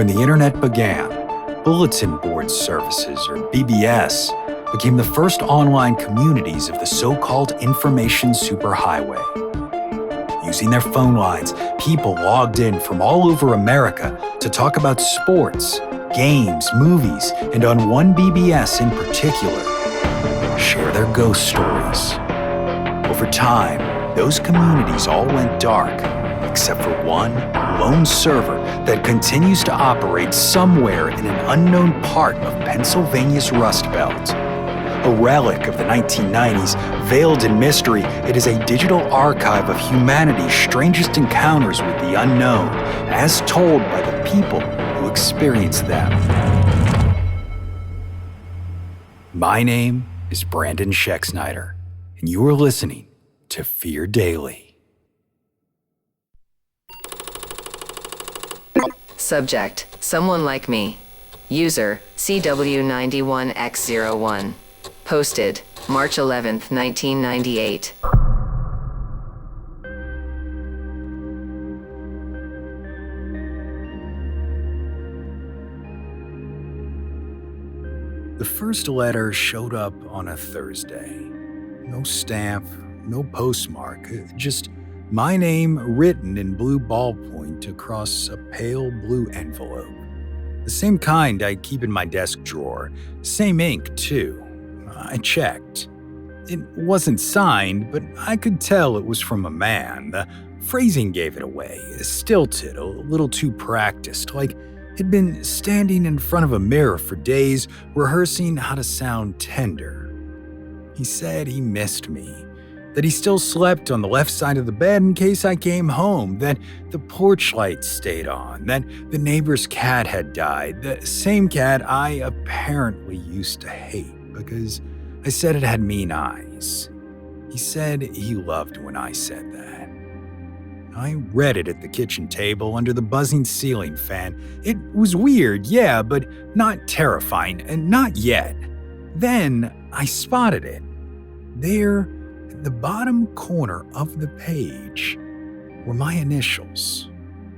When the internet began, bulletin board services, or BBS, became the first online communities of the so-called information superhighway. Using their phone lines, people logged in from all over America to talk about sports, games, movies, and on one BBS in particular, share their ghost stories. Over time, those communities all went dark, except for one lone server that continues to operate somewhere in an unknown part of Pennsylvania's Rust Belt. A relic of the 1990s, veiled in mystery, it is a digital archive of humanity's strangest encounters with the unknown, as told by the people who experienced them. My name is Brandon Schexnayder, and you are listening to Fear Daily. Subject: someone like me. User: CW91X01. Posted March 11th, 1998. The first letter showed up on a Thursday. No stamp, no postmark, just my name written in blue ballpoint across a pale blue envelope. The same kind I keep in my desk drawer. Same ink, too. I checked. It wasn't signed, but I could tell it was from a man. The phrasing gave it away, stilted, a little too practiced, like he'd been standing in front of a mirror for days, rehearsing how to sound tender. He said he missed me, that he still slept on the left side of the bed in case I came home, that the porch light stayed on, that the neighbor's cat had died, the same cat I apparently used to hate because I said it had mean eyes. He said he loved when I said that. I read it at the kitchen table under the buzzing ceiling fan. It was weird, yeah, but not terrifying, and not yet. Then I spotted it. There, at the bottom corner of the page, were my initials.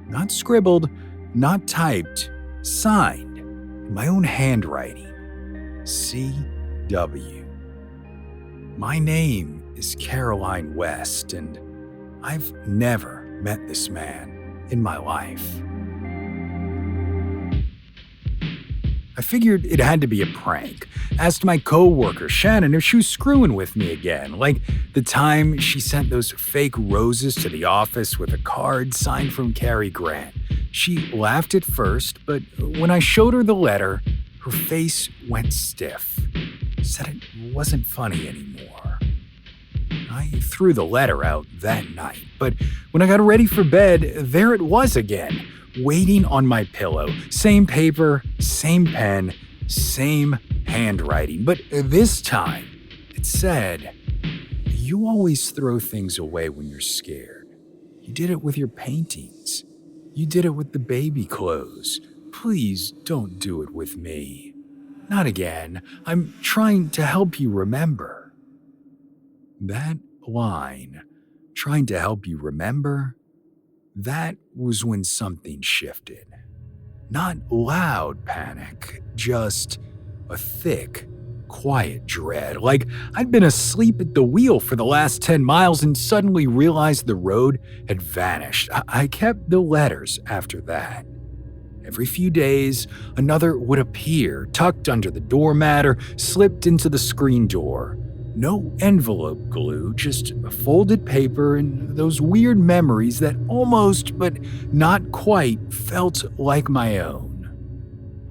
Not scribbled, not typed, signed, in my own handwriting. C.W. My name is Caroline West, and I've never met this man in my life. I figured it had to be a prank. Asked my coworker, Shannon, if she was screwing with me again, like the time she sent those fake roses to the office with a card signed from Cary Grant. She laughed at first, but when I showed her the letter, her face went stiff. Said it wasn't funny anymore. I threw the letter out that night, but when I got ready for bed, there it was again, waiting on my pillow. Same paper, same pen, same handwriting. But this time, it said, "You always throw things away when you're scared. You did it with your paintings. You did it with the baby clothes. Please don't do it with me. Not again. I'm trying to help you remember." That line, trying to help you remember, that was when something shifted. Not loud panic, just a thick, quiet dread, like I'd been asleep at the wheel for the last 10 miles and suddenly realized the road had vanished. I kept the letters after that. Every few days, another would appear, tucked under the doormat or slipped into the screen door. No envelope glue, just folded paper and those weird memories that almost, but not quite, felt like my own.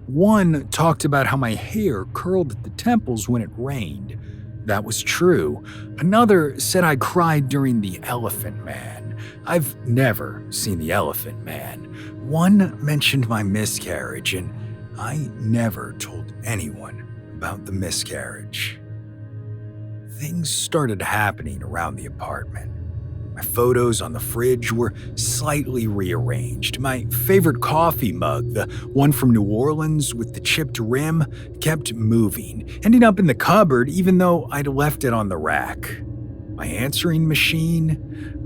One talked about how my hair curled at the temples when it rained. That was true. Another said I cried during the Elephant Man. I've never seen the Elephant Man. One mentioned my miscarriage, and I never told anyone about the miscarriage. Things started happening around the apartment. My photos on the fridge were slightly rearranged. My favorite coffee mug, the one from New Orleans with the chipped rim, kept moving, ending up in the cupboard even though I'd left it on the rack. My answering machine,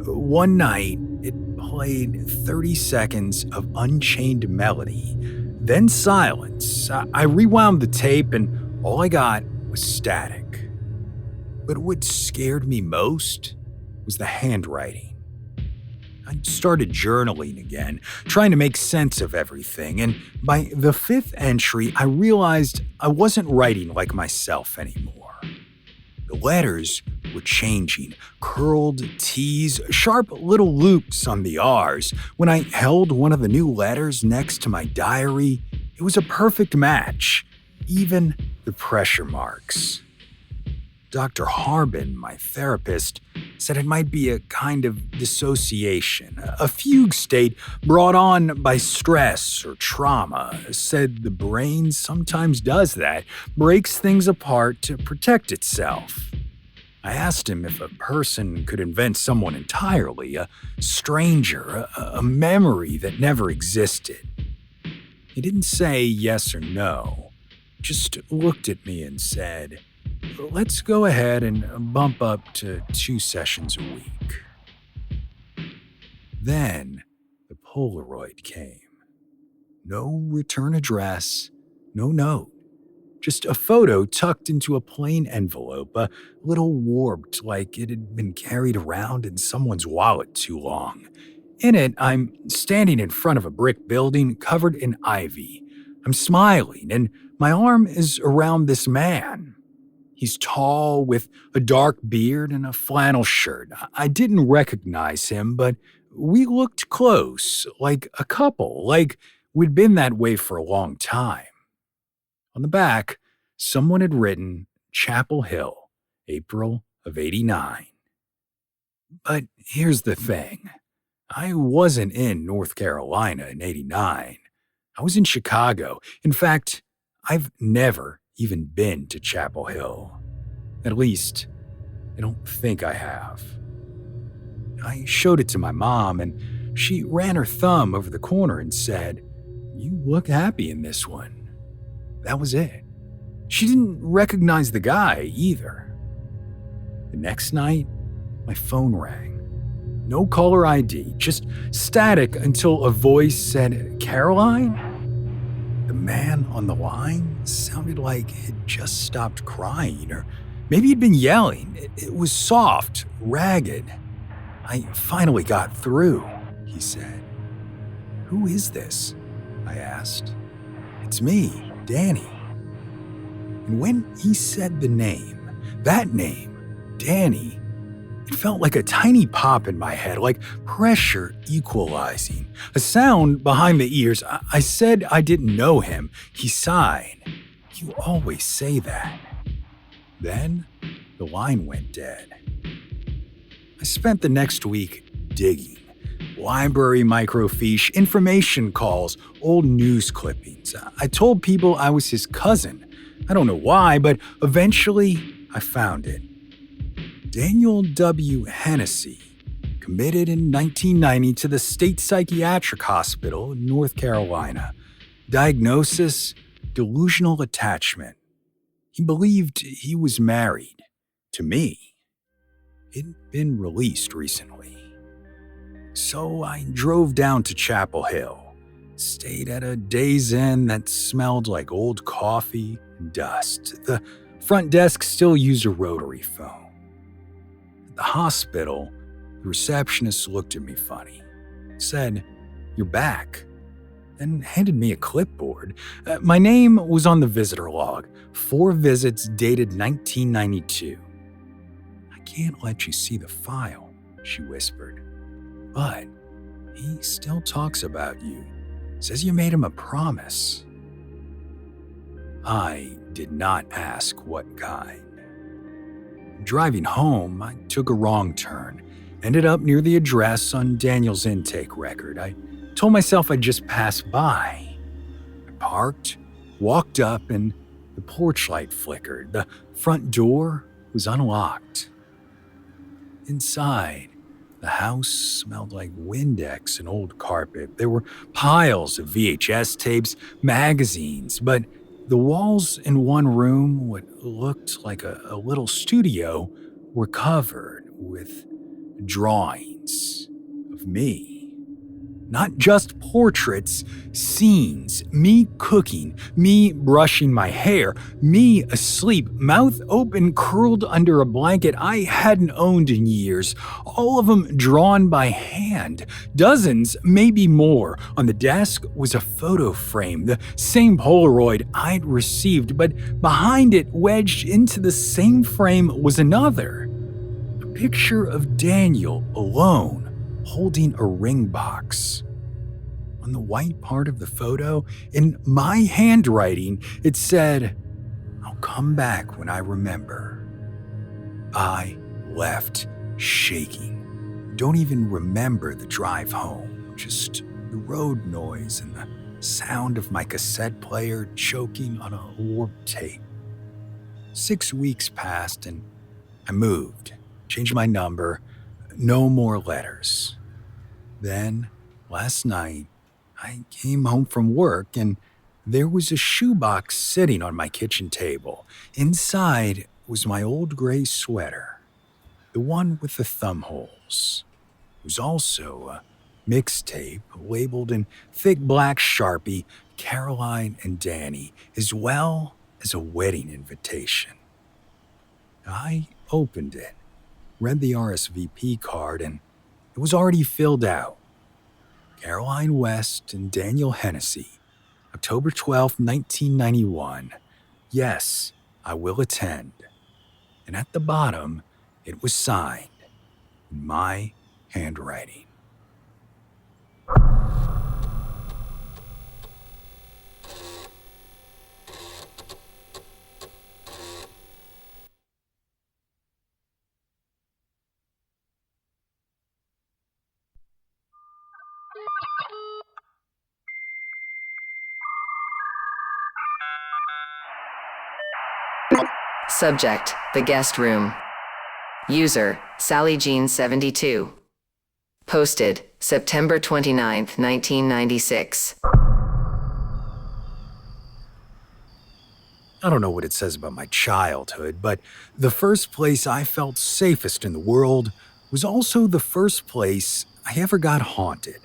one night, it played 30 seconds of Unchained Melody. Then silence. I rewound the tape and all I got was static. But what scared me most was the handwriting. I started journaling again, trying to make sense of everything, and by the fifth entry, I realized I wasn't writing like myself anymore. The letters were changing, curled T's, sharp little loops on the R's. When I held one of the new letters next to my diary, it was a perfect match, even the pressure marks. Dr. Harbin, my therapist, said it might be a kind of dissociation, a fugue state brought on by stress or trauma. Said the brain sometimes does that, breaks things apart to protect itself. I asked him if a person could invent someone entirely, a stranger, a memory that never existed. He didn't say yes or no, just looked at me and said, "Let's go ahead and bump up to 2 sessions a week." Then the Polaroid came. No return address, no note. Just a photo tucked into a plain envelope, a little warped like it had been carried around in someone's wallet too long. In it, I'm standing in front of a brick building covered in ivy. I'm smiling, and my arm is around this man. He's tall, with a dark beard and a flannel shirt. I didn't recognize him, but we looked close, like a couple, like we'd been that way for a long time. On the back, someone had written Chapel Hill, April of '89. But here's the thing. I wasn't in North Carolina in '89. I was in Chicago. In fact, I've never even been to Chapel Hill. At least, I don't think I have. I showed it to my mom, and she ran her thumb over the corner and said, "You look happy in this one." That was it. She didn't recognize the guy either. The next night, my phone rang. No caller ID, just static until a voice said, "Caroline?" The man on the line sounded like he'd just stopped crying, or maybe he'd been yelling. It was soft, ragged. "I finally got through," he said. "Who is this?" I asked. "It's me, Danny." And when he said the name, that name, Danny, it felt like a tiny pop in my head, like pressure equalizing. A sound behind the ears. I said I didn't know him. He sighed. "You always say that." Then the line went dead. I spent the next week digging. Library microfiche, information calls, old news clippings. I told people I was his cousin. I don't know why, but eventually I found it. Daniel W. Hennessy, committed in 1990 to the State Psychiatric Hospital in North Carolina. Diagnosis, delusional attachment. He believed he was married. To me. He'd been released recently. So I drove down to Chapel Hill, stayed at a Days Inn that smelled like old coffee and dust. The front desk still used a rotary phone. At the hospital, the receptionist looked at me funny, said, "You're back," then handed me a clipboard. My name was on the visitor log, 4 visits dated 1992. "I can't let you see the file," she whispered, "but he still talks about you, says you made him a promise." I did not ask what kind. Driving home, I took a wrong turn, ended up near the address on Daniel's intake record. I told myself I'd just pass by. I parked, walked up, and the porch light flickered. The front door was unlocked. Inside, the house smelled like Windex and old carpet. There were piles of VHS tapes, magazines, but the walls in one room, what looked like a little studio, were covered with drawings of me. Not just portraits, scenes, me cooking, me brushing my hair, me asleep, mouth open, curled under a blanket I hadn't owned in years, all of them drawn by hand. Dozens, maybe more. On the desk was a photo frame, the same Polaroid I'd received, but behind it, wedged into the same frame, was another. A picture of Daniel alone, holding a ring box. On the white part of the photo, in my handwriting, it said, "I'll come back when I remember." I left shaking. Don't even remember the drive home, just the road noise and the sound of my cassette player choking on a warped tape. 6 weeks passed and I moved, changed my number, no more letters. Then, last night, I came home from work and there was a shoebox sitting on my kitchen table. Inside was my old gray sweater, the one with the thumb holes. It was also a mixtape labeled in thick black Sharpie, Caroline and Danny, as well as a wedding invitation. I opened it, read the RSVP card, and it was already filled out. Caroline West and Daniel Hennessy, October 12, 1991. Yes, I will attend. And at the bottom, it was signed in my handwriting. Subject, the guest room. User, Sally Jean 72. Posted, September 29th, 1996. I don't know what it says about my childhood, but the first place I felt safest in the world was also the first place I ever got haunted.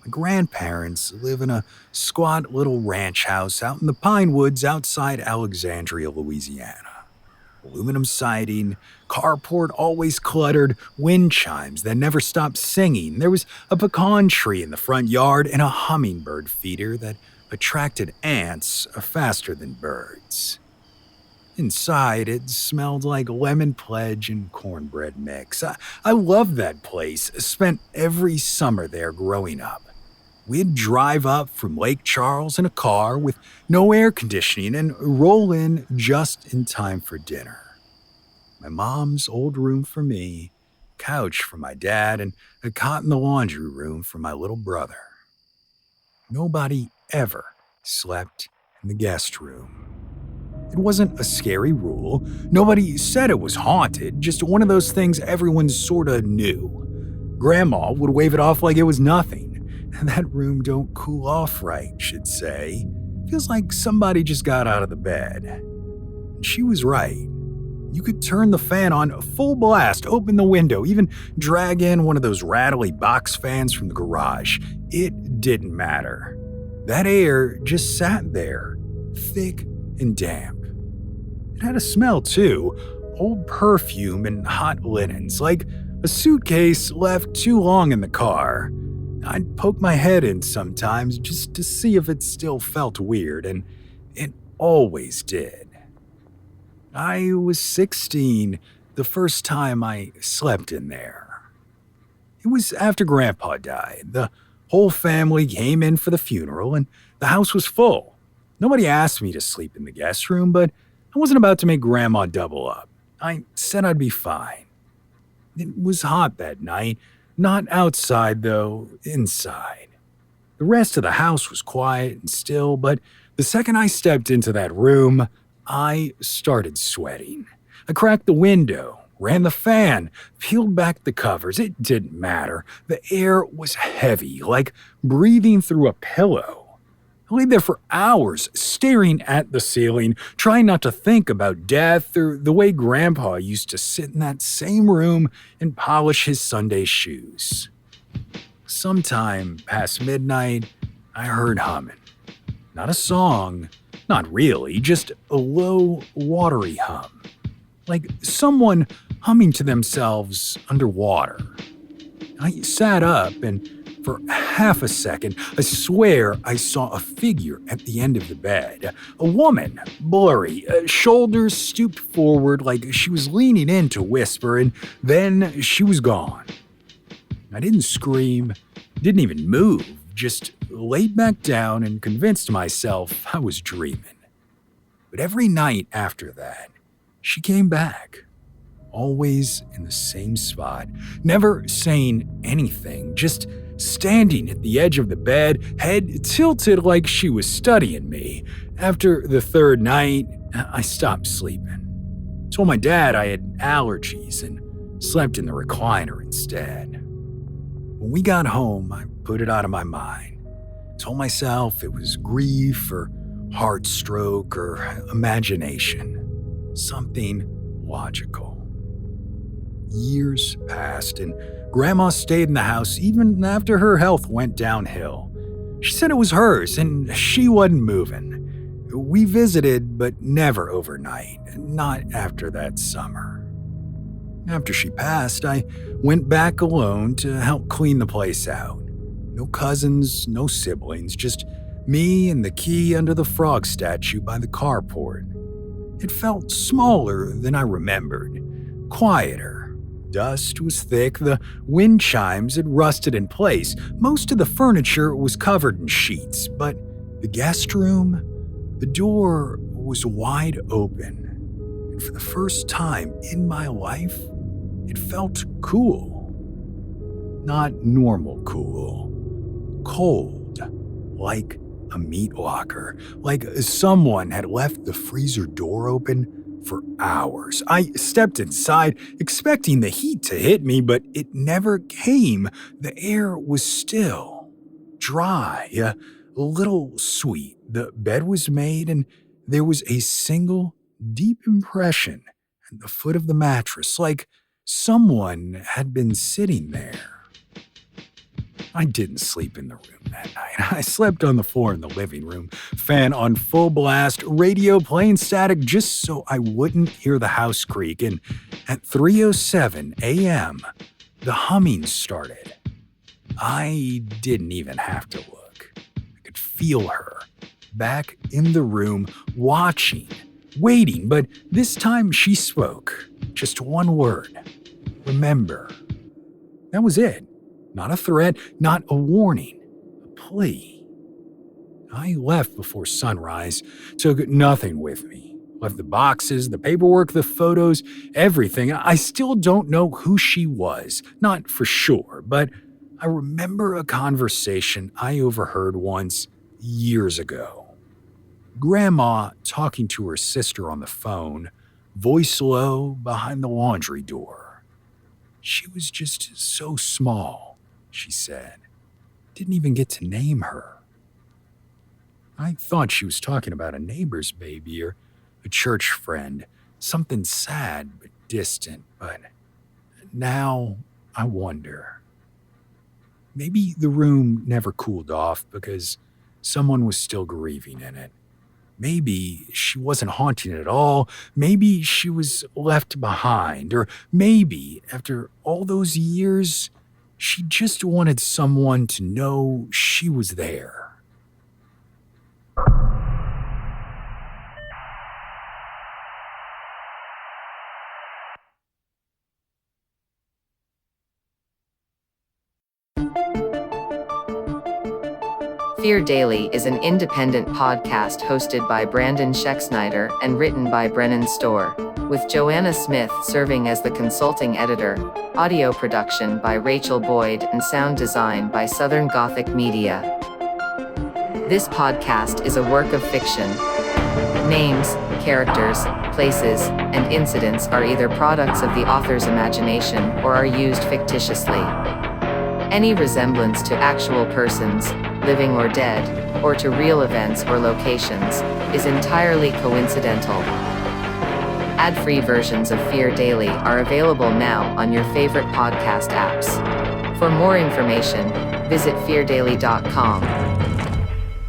My grandparents live in a squat little ranch house out in the pine woods outside Alexandria, Louisiana. Aluminum siding, carport always cluttered, wind chimes that never stopped singing. There was a pecan tree in the front yard and a hummingbird feeder that attracted ants faster than birds. Inside, it smelled like lemon pledge and cornbread mix. I loved that place, spent every summer there growing up. We'd drive up from Lake Charles in a car with no air conditioning and roll in just in time for dinner. My mom's old room for me, couch for my dad, and a cot in the laundry room for my little brother. Nobody ever slept in the guest room. It wasn't a scary rule. Nobody said it was haunted, just one of those things everyone sorta knew. Grandma would wave it off like it was nothing. And that room don't cool off right, she'd say. Feels like somebody just got out of the bed. And she was right. You could turn the fan on full blast, open the window, even drag in one of those rattly box fans from the garage. It didn't matter. That air just sat there, thick and damp. It had a smell too, old perfume and hot linens, like a suitcase left too long in the car. I'd poke my head in sometimes just to see if it still felt weird, and it always did. I was 16 the first time I slept in there. It was after Grandpa died. The whole family came in for the funeral, and the house was full. Nobody asked me to sleep in the guest room, but I wasn't about to make Grandma double up. I said I'd be fine. It was hot that night. Not outside, though, inside. The rest of the house was quiet and still, but the second I stepped into that room, I started sweating. I cracked the window, ran the fan, peeled back the covers. It didn't matter. The air was heavy, like breathing through a pillow. I lay there for hours, staring at the ceiling, trying not to think about death or the way Grandpa used to sit in that same room and polish his Sunday shoes. Sometime past midnight, I heard humming. Not a song, not really, just a low, watery hum. Like someone humming to themselves underwater. I sat up and for half a second, I swear I saw a figure at the end of the bed. A woman, blurry, shoulders stooped forward like she was leaning in to whisper, and then she was gone. I didn't scream, didn't even move, just laid back down and convinced myself I was dreaming. But every night after that, she came back. Always in the same spot, never saying anything, just standing at the edge of the bed, head tilted like she was studying me. After the third night, I stopped sleeping. Told my dad I had allergies and slept in the recliner instead. When we got home, I put it out of my mind. Told myself it was grief or heart stroke or imagination. Something logical. Years passed, and Grandma stayed in the house even after her health went downhill. She said it was hers, and she wasn't moving. We visited, but never overnight, not after that summer. After she passed, I went back alone to help clean the place out. No cousins, no siblings, just me and the key under the frog statue by the carport. It felt smaller than I remembered, quieter. Dust was thick, the wind chimes had rusted in place, most of the furniture was covered in sheets, but the guest room, the door was wide open. And for the first time in my life, it felt cool. Not normal cool. Cold, like a meat locker, like someone had left the freezer door open for hours. I stepped inside, expecting the heat to hit me, but it never came. The air was still, dry, a little sweet. The bed was made, and there was a single deep impression at the foot of the mattress, like someone had been sitting there. I didn't sleep in the room that night. I slept on the floor in the living room, fan on full blast, radio playing static just so I wouldn't hear the house creak, and at 3:07 a.m., the humming started. I didn't even have to look. I could feel her, back in the room, watching, waiting, but this time she spoke. Just one word. Remember. That was it. Not a threat, not a warning, a plea. I left before sunrise, took nothing with me. Left the boxes, the paperwork, the photos, everything. I still don't know who she was, not for sure, but I remember a conversation I overheard once years ago. Grandma talking to her sister on the phone, voice low behind the laundry door. She was just so small. She said. Didn't even get to name her. I thought she was talking about a neighbor's baby or a church friend, something sad but distant, but now I wonder. Maybe the room never cooled off because someone was still grieving in it. Maybe she wasn't haunting it at all. Maybe she was left behind, or maybe after all those years, she just wanted someone to know she was there. Fear Daily is an independent podcast hosted by Brandon Schexnayder and written by Brennan Storr, with Joanna Smith serving as the consulting editor, audio production by Rachel Boyd, and sound design by Southern Gothic Media. This podcast is a work of fiction. Names, characters, places, and incidents are either products of the author's imagination or are used fictitiously. Any resemblance to actual persons, living or dead, or to real events or locations, is entirely coincidental. Ad-free versions of Fear Daily are available now on your favorite podcast apps. For more information, visit feardaily.com.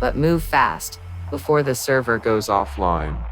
But move fast before the server goes offline.